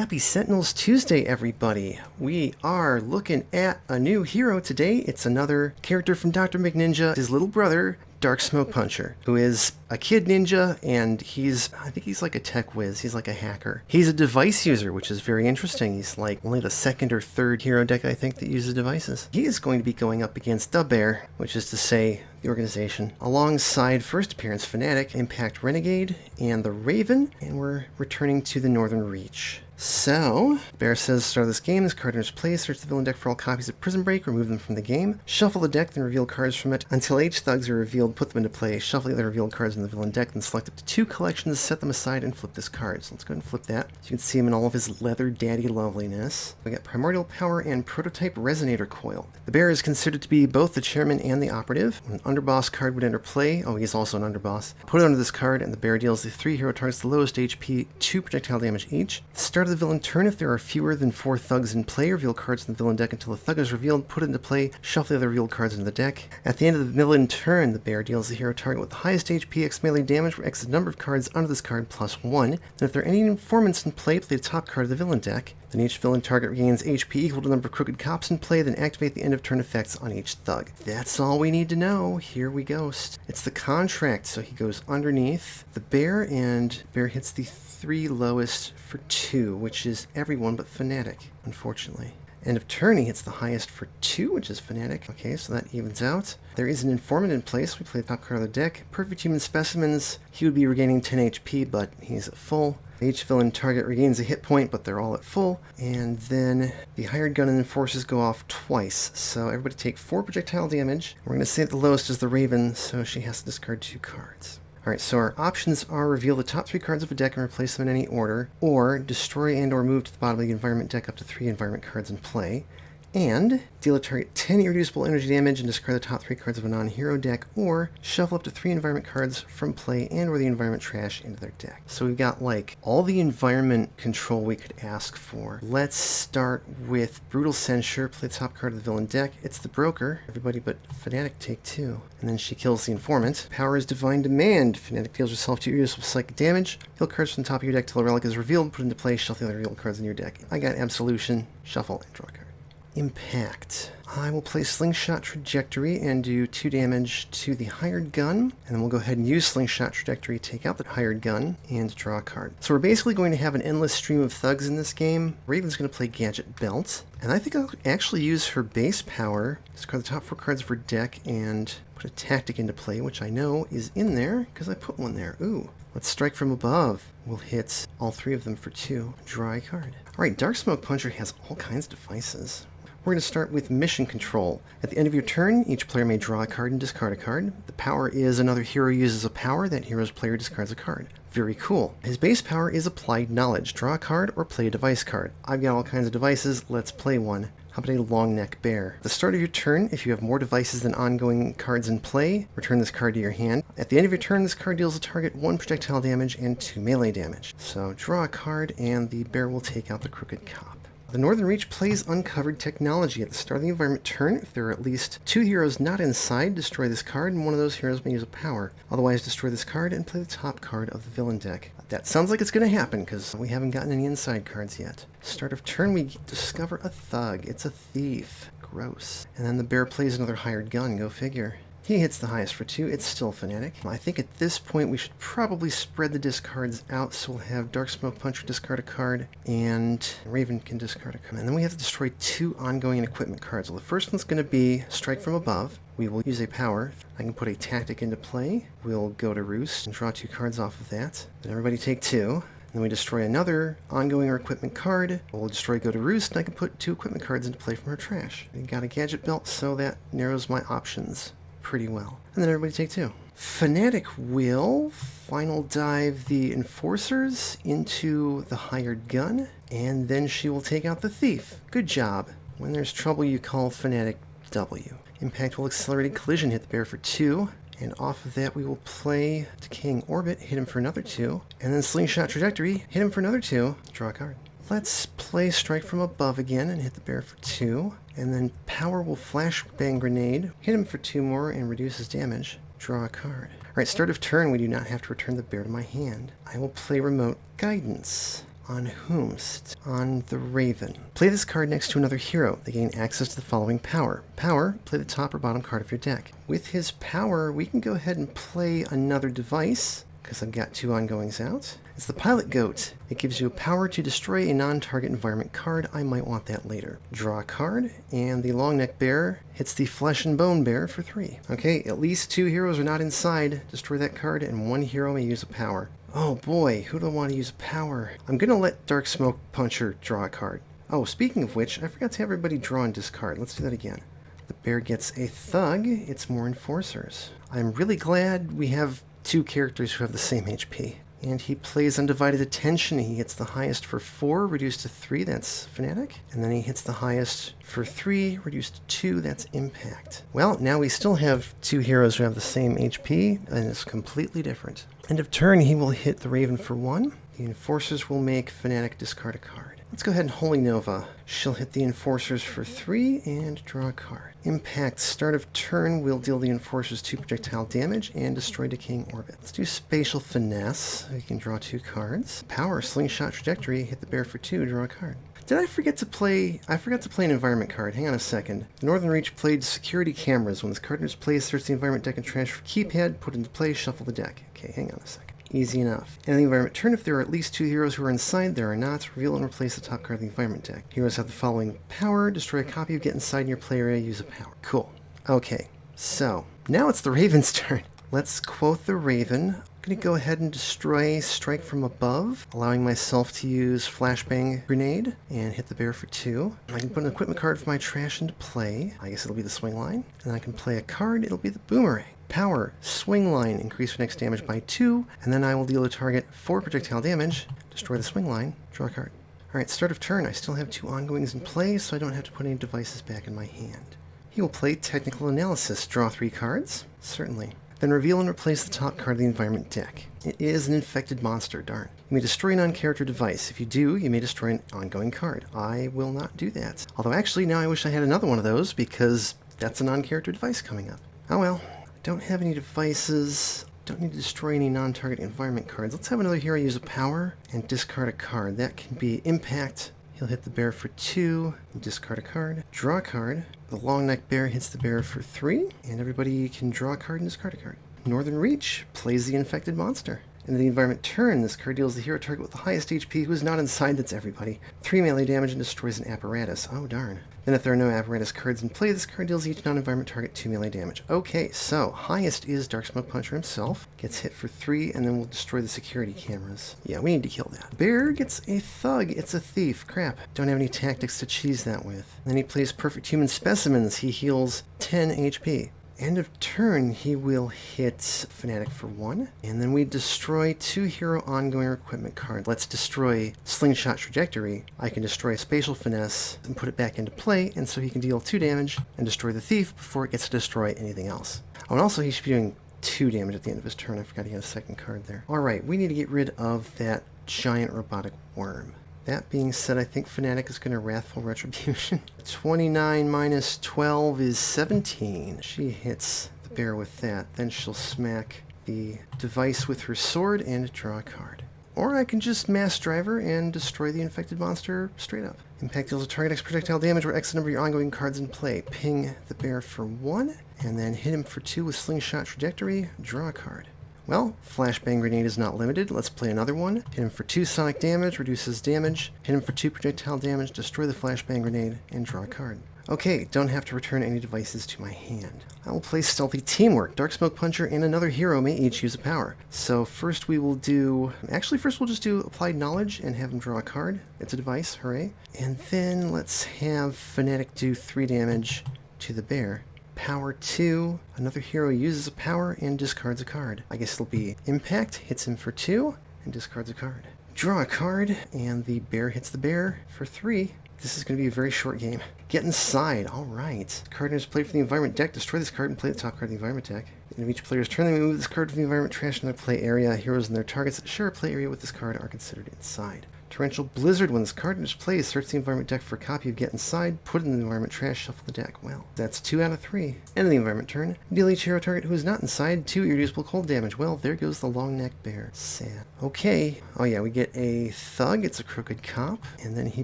Happy Sentinels Tuesday, everybody. We are looking at a new hero today. It's another character from Dr. McNinja, his little brother, Dark Smoke Puncher, who is a kid ninja, and I think he's like a tech whiz. He's like a hacker. He's a device user, which is very interesting. He's like only the second or third hero deck, I think, that uses devices. He is going to be going up against the Bear, which is to say, the organization, alongside first appearance Fnatic, Impact Renegade, and the Raven, and we're returning to the Northern Reach. So, Bear says, start of this game, this card enters play, search the villain deck for all copies of Prison Break, remove them from the game, shuffle the deck, then reveal cards from it. Until 8 thugs are revealed, put them into play, shuffle the other revealed cards in the villain deck, then select up to 2 collections, set them aside, and flip this card. So let's go ahead and flip that. So you can see him in all of his leather daddy loveliness. We got Primordial Power and Prototype Resonator Coil. The Bear is considered to be both the chairman and the operative. When an underboss card would enter play, he's also an underboss, put it under this card, and the Bear deals the 3 hero targets the lowest HP 2 projectile damage each. At the start of the villain turn, if there are fewer than 4 thugs in play, reveal cards in the villain deck until a thug is revealed, put it into play, shuffle the other revealed cards into the deck. At the end of the villain turn, the Bear deals the hero target with the highest HP X melee damage, where X is the number of cards under this card plus 1. Then if there are any informants in play the top card of the villain deck. Then each villain target regains HP equal to the number of crooked cops in play, then activate the end of turn effects on each thug. That's all we need to know. Here we go. It's the contract, so he goes underneath the Bear, and Bear hits the 3 lowest for 2, which is everyone but Fnatic, unfortunately. End of turn, he hits the highest for 2, which is Fnatic. Okay, so that evens out. There is an informant in place. We play the top card of the deck. Perfect Human Specimens. He would be regaining 10 HP, but he's at full. Each villain target regains a hit point, but they're all at full. And then the hired gun and enforcers go off twice. So everybody take 4 projectile damage. We're going to say that the lowest is the Raven, so she has to discard 2 cards. Alright, so our options are reveal the top 3 cards of a deck and replace them in any order, or destroy and or move to the bottom of the environment deck up to 3 environment cards in play, and deal a target 10 irreducible energy damage and discard the top 3 cards of a non-hero deck, or shuffle up to 3 environment cards from play and or the environment trash into their deck. So we've got like all the environment control we could ask for. Let's start with Brutal Censure, play the top card of the villain deck. It's the Broker, everybody but Fnatic take 2. And then she kills the informant. Power is Divine Demand. Fnatic deals herself 2 irreducible psychic damage. Kill cards from the top of your deck till a relic is revealed, put into play, shuffle the other revealed cards in your deck. I got Absolution, shuffle, and draw a card. Impact. I will play Slingshot Trajectory and do 2 damage to the hired gun, and then we'll go ahead and use Slingshot Trajectory, take out the hired gun, and draw a card. So we're basically going to have an endless stream of thugs in this game. Raven's going to play Gadget Belt, and I think I'll actually use her base power, discard the top 4 cards of her deck, and put a tactic into play, which I know is in there, because I put one there. Ooh. Let's strike from above. We'll hit all 3 of them for 2. Draw a card. Alright, Dark Smoke Puncher has all kinds of devices. We're going to start with Mission Control. At the end of your turn, each player may draw a card and discard a card. The power is another hero uses a power, that hero's player discards a card. Very cool. His base power is Applied Knowledge. Draw a card or play a device card. I've got all kinds of devices, let's play one. How about a Long Neck Bear? At the start of your turn, if you have more devices than ongoing cards in play, return this card to your hand. At the end of your turn, this card deals a target 1 projectile damage and 2 melee damage. So draw a card, and the Bear will take out the Crooked Cop. The Northern Reach plays Uncovered Technology. At the start of the environment turn, if there are at least 2 heroes not inside, destroy this card, and one of those heroes may use a power. Otherwise, destroy this card and play the top card of the villain deck. That sounds like it's going to happen, because we haven't gotten any inside cards yet. Start of turn, we discover a thug. It's a thief. Gross. And then the Bear plays another hired gun. Go figure. He hits the highest for 2. It's still Fnatic. I think at this point we should probably spread the discards out, so we'll have Dark Smoke Puncher discard a card, and Raven can discard a card. And then we have to destroy 2 ongoing and equipment cards. Well, the first one's going to be Strike from Above. We will use a power. I can put a tactic into play. We'll go to Roost and draw 2 cards off of that. Then everybody take 2. Then we destroy another ongoing or equipment card. We'll destroy Go to Roost, and I can put 2 equipment cards into play from her trash. We got a Gadget Belt, so that narrows my options pretty well. And then everybody take 2. Fnatic will final dive the enforcers into the hired gun, and then she will take out the thief. Good job. When there's trouble, you call Fnatic W. Impact will accelerate a collision, hit the Bear for 2, and off of that we will play Decaying Orbit, hit him for another 2, and then Slingshot Trajectory, hit him for another 2, draw a card. Let's play Strike from Above again and hit the Bear for 2. And then Power will Flashbang Grenade, hit him for 2 more and reduce his damage. Draw a card. Alright, start of turn, we do not have to return the Bear to my hand. I will play Remote Guidance. On whomst? On the Raven. Play this card next to another hero. They gain access to the following power. Power, play the top or bottom card of your deck. With his power, we can go ahead and play another device, because I've got 2 ongoings out. It's the Pilot Goat. It gives you a power to destroy a non-target environment card. I might want that later. Draw a card, and the Long Neck Bear hits the Flesh and Bone Bear for 3. Okay, at least 2 heroes are not inside. Destroy that card, and 1 hero may use a power. Oh boy, who do I want to use a power? I'm going to let Dark Smoke Puncher draw a card. Oh, speaking of which, I forgot to have everybody draw and discard. Let's do that again. The bear gets a Thug. It's more Enforcers. I'm really glad we have 2 characters who have the same HP. And he plays Undivided Attention. He hits the highest for 4, reduced to 3, that's Fanatic. And then he hits the highest for 3, reduced to 2, that's Impact. Well, now we still have 2 heroes who have the same HP, and it's completely different. End of turn, he will hit the Raven for 1. The Enforcers will make Fanatic discard a card. Let's go ahead and Holy Nova. She'll hit the Enforcers for 3 and draw a card. Impact, start of turn, will deal the Enforcers 2 projectile damage and destroy Decaying Orbit. Let's do Spatial Finesse. We can draw 2 cards. Power, Slingshot Trajectory, hit the bear for 2, draw a card. Did I forget to play? I forgot to play an environment card. Hang on a second. Northern Reach played Security Cameras. When this card is played, search the environment deck and transfer keypad, put it into play, shuffle the deck. Okay, hang on a second. Easy enough. In the environment turn, if there are at least 2 heroes who are inside, there are not. Reveal and replace the top card of the environment deck. Heroes have the following power. Destroy a copy of Get Inside in your play area. Use a power. Cool. Okay, so now it's the Raven's turn. Let's quote the Raven. I'm going to go ahead and destroy Strike from Above, allowing myself to use Flashbang Grenade and hit the bear for 2. I can put an equipment card for my trash into play. I guess it'll be the Swing Line. And I can play a card. It'll be the Boomerang. Power, Swing Line, increase your next damage by 2, and then I will deal a target 4 projectile damage, destroy the Swing Line, draw a card. Alright, start of turn. I still have 2 ongoings in play, so I don't have to put any devices back in my hand. He will play Technical Analysis, draw 3 cards, certainly. Then reveal and replace the top card of the environment deck. It is an infected monster, darn. You may destroy a non-character device. If you do, you may destroy an ongoing card. I will not do that. Although actually, now I wish I had another one of those, because that's a non-character device coming up. Oh well. Don't have any devices. Don't need to destroy any non-target environment cards. Let's have another hero use a power and discard a card. That can be Impact. He'll hit the bear for 2, discard a card, draw a card. The Long Neck Bear hits the bear for 3, and everybody can draw a card and discard a card. Northern Reach plays the infected monster. In the environment turn, this card deals the hero target with the highest HP who is not inside, that's everybody. 3 melee damage and destroys an apparatus. Oh darn. Then if there are no apparatus cards in play, this card deals each non-environment target 2 melee damage. Okay, so highest is Dark Smoke Puncher himself. Gets hit for 3, and then we'll destroy the security cameras. Yeah, we need to kill that. Bear gets a Thug. It's a thief. Crap. Don't have any tactics to cheese that with. Then he plays Perfect Human Specimens. He heals 10 HP. End of turn, he will hit Fanatic for 1, and then we destroy 2 hero ongoing equipment cards. Let's destroy Slingshot Trajectory. I can destroy Spatial Finesse and put it back into play, and so he can deal 2 damage and destroy the thief before it gets to destroy anything else. Oh, and also he should be doing 2 damage at the end of his turn. I forgot he had a second card there. Alright, we need to get rid of that giant robotic worm. That being said, I think Fanatic is going to Wrathful Retribution. 29 minus 12 is 17. She hits the bear with that. Then she'll smack the device with her sword and draw a card. Or I can just Mass Driver and destroy the infected monster straight up. Impact deals a target X projectile damage or X number of your ongoing cards in play. Ping the bear for 1, and then hit him for 2 with Slingshot Trajectory. Draw a card. Well, Flashbang Grenade is not limited. Let's play another one. Hit him for 2 sonic damage, reduces damage. Hit him for 2 projectile damage, destroy the Flashbang Grenade, and draw a card. Okay, don't have to return any devices to my hand. I will play Stealthy Teamwork. Dark Smoke Puncher and another hero may each use a power. So first we will do... Actually, first we'll just do Applied Knowledge and have him draw a card. It's a device, hooray. And then let's have Fanatic do 3 damage to the bear. Power 2, another hero uses a power and discards a card. I guess it'll be Impact, hits him for 2, and discards a card. Draw a card, and the bear hits the bear for 3. This is going to be a very short game. Get Inside, alright. Card is played for the environment deck. Destroy this card and play the top card of the environment deck. At the end of each player's turn, they may move this card to the environment trash in their play area. Heroes and their targets that share a play area with this card are considered inside. Torrential Blizzard. When this card enters play, search the environment deck for a copy of Get Inside, put it in the environment trash, shuffle the deck. Well, that's 2 out of 3. End of the environment turn. Deal each hero target who is not inside 2 irreducible cold damage. Well, there goes the long neck bear. Sad. Okay. Oh yeah, we get a Thug. It's a Crooked Cop. And then he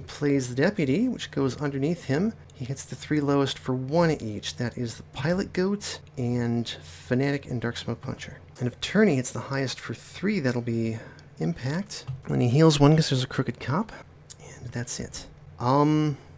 plays the Deputy, which goes underneath him. He hits the 3 lowest for 1 each. That is the Pilot Goat and Fanatic and Dark Smoke Puncher. And if Tourney hits the highest for 3, that'll be Impact. When he heals 1 because there's a Crooked Cop. And that's it.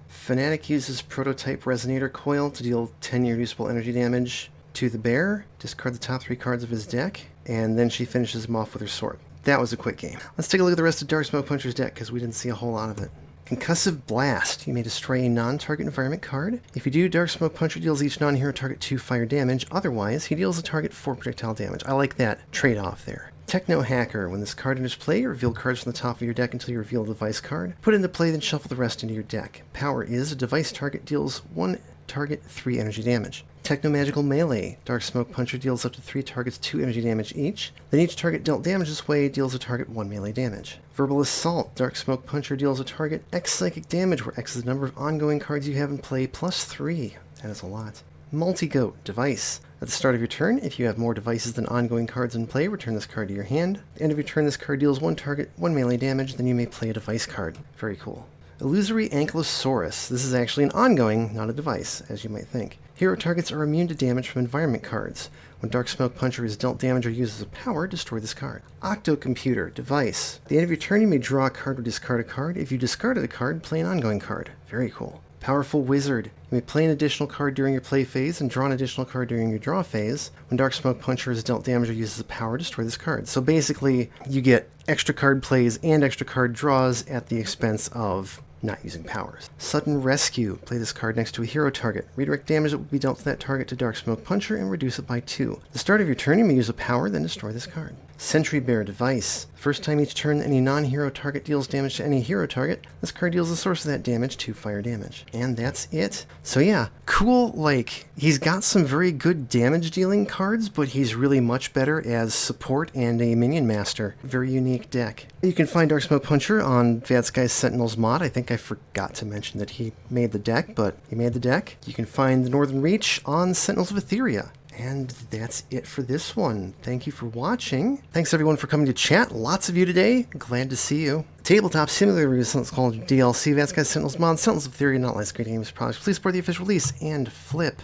Fanatic uses Prototype Resonator Coil to deal 10 irreducible energy damage to the bear. Discard the top 3 cards of his deck. And then she finishes him off with her sword. That was a quick game. Let's take a look at the rest of Dark Smoke Puncher's deck because we didn't see a whole lot of it. Concussive Blast. You may destroy a non-target environment card. If you do, Dark Smoke Puncher deals each non-hero target 2 fire damage. Otherwise, he deals a target 4 projectile damage. I like that trade-off there. Techno Hacker. When this card enters play, reveal cards from the top of your deck until you reveal a device card. Put it into play, then shuffle the rest into your deck. Power is a device target deals 1 target 3 energy damage. Techno-Magical Melee. Dark Smoke Puncher deals up to 3 targets 2 energy damage each. Then each target dealt damage this way deals a target 1 melee damage. Verbal Assault. Dark Smoke Puncher deals a target X psychic damage, where X is the number of ongoing cards you have in play, plus 3. That is a lot. Multi-Goat. Device. At the start of your turn, if you have more devices than ongoing cards in play, return this card to your hand. At the end of your turn, this card deals 1 target 1 melee damage, then you may play a device card. Very cool. Illusory Ankylosaurus. This is actually an ongoing, not a device, as you might think. Hero targets are immune to damage from environment cards. When Dark Smoke Puncher is dealt damage or uses a power, destroy this card. Octocomputer. Device. At the end of your turn, you may draw a card or discard a card. If you discarded a card, play an ongoing card. Very cool. Powerful Wizard. You may play an additional card during your play phase and draw an additional card during your draw phase. When Dark Smoke Puncher is dealt damage or uses a power, destroy this card. So basically, you get extra card plays and extra card draws at the expense of not using powers. Sudden Rescue. Play this card next to a hero target. Redirect damage that will be dealt to that target to Dark Smoke Puncher and reduce it by 2. At the start of your turn, you may use a power, then destroy this card. Sentry Bear. Device. First time each turn any non-hero target deals damage to any hero target, this card deals the source of that damage, 2 fire damage. And that's it. So yeah, cool, like, he's got some very good damage dealing cards, but he's really much better as support and a minion master. Very unique deck. You can find Dark Smoke Puncher on Bad Sky's Sentinels mod. I think I forgot to mention that he made the deck, but he made the deck. You can find the Northern Reach on Sentinels of Etheria. And that's it for this one. Thank you for watching. Thanks everyone for coming to chat. Lots of you today. Glad to see you. Tabletop Simulator review is called DLC, Vats Guys Sentinels Mod, Sentinels of Theory, not less great games products. Please support the official release and flip.